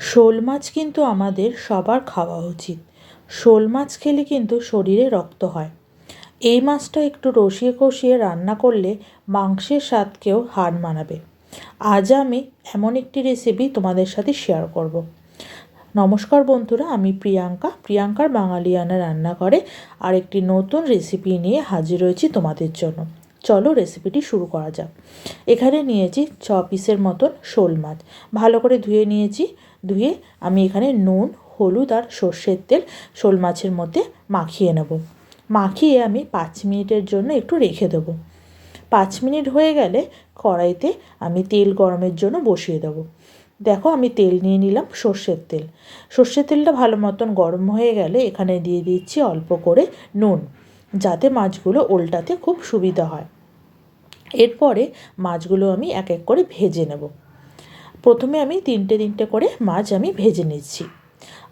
শোল মাছ কিন্তু আমাদের সবার খাওয়া উচিত। শোল মাছ খেলে কিন্তু শরীরে রক্ত হয়। এই মাছটা একটু রসিয়ে কষিয়ে রান্না করলে মাংসের স্বাদকেও হার মানাবে। আজ আমি এমন একটি রেসিপি তোমাদের সাথে শেয়ার করব। নমস্কার বন্ধুরা, আমি প্রিয়াঙ্কার বাঙালিয়ানা রান্নাঘরে আরেকটি নতুন রেসিপি নিয়ে হাজির হয়েছি তোমাদের জন্য। চলো রেসিপিটি শুরু করা যাক। এখানে নিয়েছি 6 পিসের মতন শোল মাছ, ভালো করে ধুয়ে নিয়েছি। ধুয়ে আমি এখানে নুন, হলুদ আর সর্ষের তেল শোল মাছের মধ্যে মাখিয়ে নেব। মাখিয়ে আমি 5 মিনিটের জন্য একটু রেখে দেবো। 5 মিনিট হয়ে গেলে কড়াইতে আমি তেল গরমের জন্য বসিয়ে দেবো। দেখো, আমি তেল নিয়ে নিলাম, সর্ষের তেল। সর্ষের তেলটা ভালো মতন গরম হয়ে গেলে এখানে দিয়ে দিচ্ছি অল্প করে নুন, যাতে মাছগুলো ওল্টাতে খুব সুবিধা হয়। এরপরে মাছগুলো আমি এক এক করে ভেজে নেব। প্রথমে আমি তিনটে করে মাছ আমি ভেজে নিচ্ছি।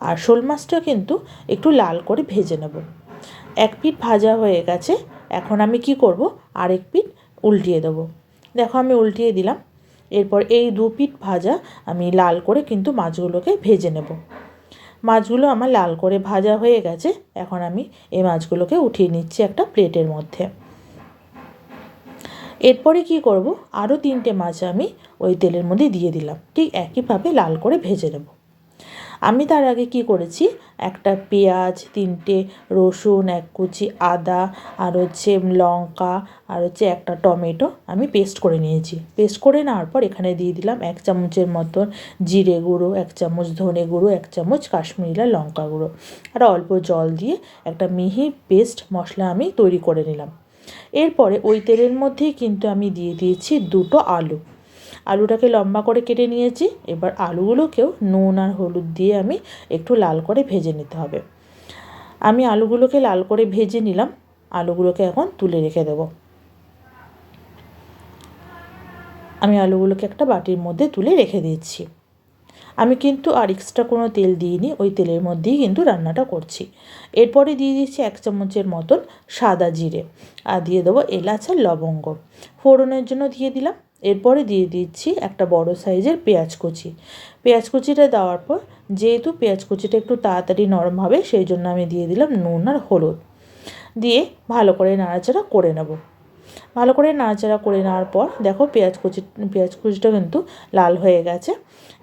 আর শোল মাছটা কিন্তু একটু লাল করে ভেজে নেব। এক পিঠ ভাজা হয়ে গেছে, এখন আমি কি করব, আরেক পিঠ উল্টিয়ে দেবো। দেখো, আমি উল্টিয়ে দিলাম। এরপর এই 2 পিঠ ভাজা আমি লাল করে কিন্তু মাছগুলোকে ভেজে নেব। মাছগুলো আমার লাল করে ভাজা হয়ে গেছে, এখন আমি এই মাছগুলোকে উঠিয়ে নিচ্ছি একটা প্লেটের মধ্যে। এরপরে কি করব, আরও 3টে মাছ আমি ওই তেলের মধ্যে দিয়ে দিলাম, ঠিক একইভাবে লাল করে ভেজে নেব। আমি তার আগে কি করেছি, একটা পেঁয়াজ, 3টে রসুন, 1 কুচি আদা, আর লঙ্কা, আর একটা টমেটো আমি পেস্ট করে নিয়েছি। পেস্ট করে নেওয়ার পর এখানে দিয়ে দিলাম 1 চামচের মতন জিরে গুঁড়ো, 1 চামচ ধনে গুঁড়ো, 1 চামচ কাশ্মীরি লাল লঙ্কা গুঁড়ো, আর অল্প জল দিয়ে একটা মিহি পেস্ট মশলা আমি তৈরি করে নিলাম। এরপরে ওই তেলের মধ্যেই কিন্তু আমি দিয়ে দিয়েছি 2টো আলু। আলুটাকে লম্বা করে কেটে নিয়েছি। এবার আলুগুলোকেও নুন আর হলুদ দিয়ে আমি একটু লাল করে ভেজে নিতে হবে। আমি আলুগুলোকে লাল করে ভেজে নিলাম। আলুগুলোকে এখন তুলে রেখে দেব। আমি আলুগুলোকে একটা বাটির মধ্যে তুলে রেখে দিচ্ছি। আমি কিন্তু আর এক্সট্রা কোনো তেল দিইনি, ওই তেলের মধ্যেই কিন্তু রান্নাটা করছি। এরপরে দিয়ে দিচ্ছি 1 চামচের মতন সাদা জিরে, আর দিয়ে দেবো এলাচ আর লবঙ্গ। ফোড়নের জন্য দিয়ে দিলাম। এরপরে দিয়ে দিচ্ছি একটা বড় সাইজের পেঁয়াজ কুচি। পেঁয়াজ কুচিটা দেওয়ার পর যেহেতু পেঁয়াজ কুচিটা একটু তাড়াতাড়ি নরম হবে, সেই জন্য আমি দিয়ে দিলাম নুন আর হলুদ দিয়ে ভালো করে নাড়াচাড়া করে নেব। ভালো করে নাড়াচাড়া করে নেওয়ার পর দেখো, পেঁয়াজ কুচিটা কিন্তু লাল হয়ে গেছে।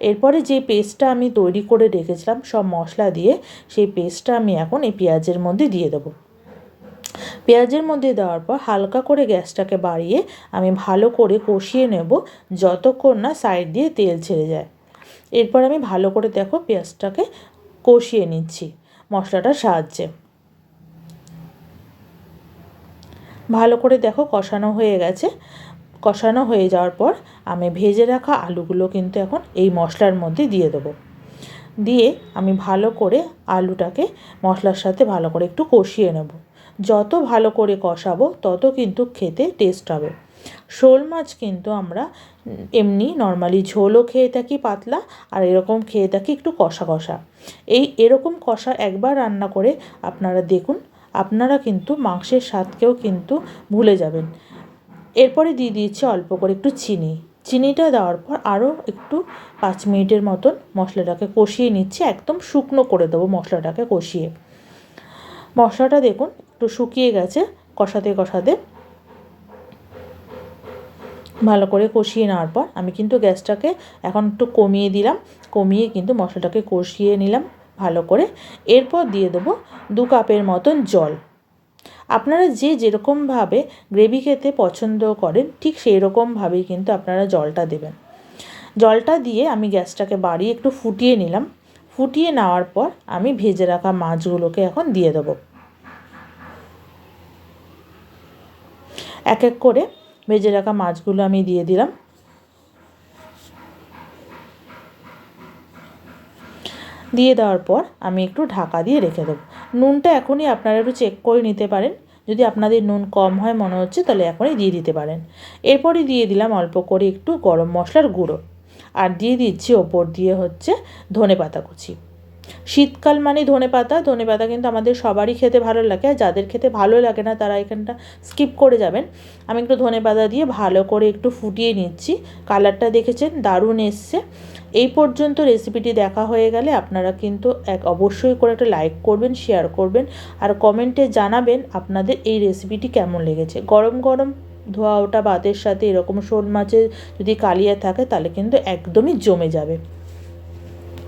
এরপরে যে পেস্টটা আমি তৈরি করে রেখেছিলাম সব মশলা দিয়ে, সেই পেস্টটা আমি এখন এই পেঁয়াজের মধ্যে দিয়ে দেবো। পেঁয়াজের মধ্যে দেওয়ার পর হালকা করে গ্যাসটাকে বাড়িয়ে আমি ভালো করে কষিয়ে নেব, যতক্ষণ না সাইড দিয়ে তেল ছেড়ে যায়। এরপর আমি ভালো করে দেখো পেঁয়াজটাকে কষিয়ে নিচ্ছি মশলাটার সাহায্যে। ভালো করে দেখো কষানো হয়ে গেছে। কষানো হয়ে যাওয়ার পর আমি ভেজে রাখা আলুগুলো কিন্তু এখন এই মশলার মধ্যে দিয়ে দেবো। দিয়ে আমি ভালো করে আলুটাকে মশলার সাথে ভালো করে একটু কষিয়ে নেব। যত ভালো করে কষাবো তত কিন্তু খেতে টেস্ট হবে। শোল মাছ কিন্তু আমরা এমনি নর্মালি ঝোলও খেয়ে থাকি পাতলা, আর এরকম খেয়ে থাকি একটু কষা কষা। এরকম কষা একবার রান্না করে আপনারা দেখুন, আপনারা কিন্তু মাংসের স্বাদকেও কিন্তু ভুলে যাবেন। এরপরে দিয়ে দিচ্ছি অল্প করে একটু চিনিটা দেওয়ার পর আরও একটু 5 মিনিটের মতন মশলাটাকে কষিয়ে নিচ্ছি। একদম শুকনো করে দেবো মশলাটাকে কষিয়ে। মশলাটা দেখুন একটু শুকিয়ে গেছে কষাতে কষাতে। ভালো করে কষিয়ে নেওয়ার পর আমি কিন্তু গ্যাসটাকে এখন একটু কমিয়ে দিলাম। কমিয়ে কিন্তু মশলাটাকে কষিয়ে নিলাম ভালো করে। এরপর দিয়ে দেবো 2 কাপের মতন জল। আপনারা যেরকমভাবে গ্রেভি খেতে পছন্দ করেন ঠিক সেই রকমভাবেই কিন্তু আপনারা জলটা দেবেন। জলটা দিয়ে আমি গ্যাসটাকে বাড়িয়ে একটু ফুটিয়ে নিলাম। ফুটিয়ে নেওয়ার পর আমি ভেজে রাখা মাছগুলোকে এখন দিয়ে দেবো। এক এক করে ভেজে রাখা মাছগুলো আমি দিয়ে দিলাম। দিয়ে দেওয়ার পর আমি একটু ঢাকা দিয়ে রেখে দেবো। নুনটা এখনই আপনারা একটু চেক করে নিতে পারেন। যদি আপনাদের নুন কম হয় মনে হচ্ছে, তাহলে এখনই দিয়ে দিতে পারেন। এরপরই দিয়ে দিলাম অল্প করে একটু গরম মশলার গুঁড়ো, আর দিয়ে দিচ্ছি ওপর দিয়ে ধনেপাতা কুচি। শীতকাল মানে ধনেপাতা কিন্তু আমাদের সবারই খেতে ভালো লাগে, আর যাদের খেতে ভালো লাগে না তারা এখানটা স্কিপ করে যাবেন। আমি একটু ধনেপাতা দিয়ে ভালো করে একটু ফুটিয়ে নিচ্ছি। কালারটা দেখেছেন দারুণ এসছে। এই পর্যন্ত রেসিপিটি দেখা হয়ে গেলে আপনারা কিন্তু অবশ্যই করে একটা লাইক করবেন, শেয়ার করবেন আর কমেন্টে জানাবেন আপনাদের এই রেসিপিটি কেমন লেগেছে। গরম গরম ধোয়া ওঠা ভাতের সাথে এরকম শোল মাছের যদি কালিয়া থাকে তাহলে কিন্তু একদমই জমে যাবে।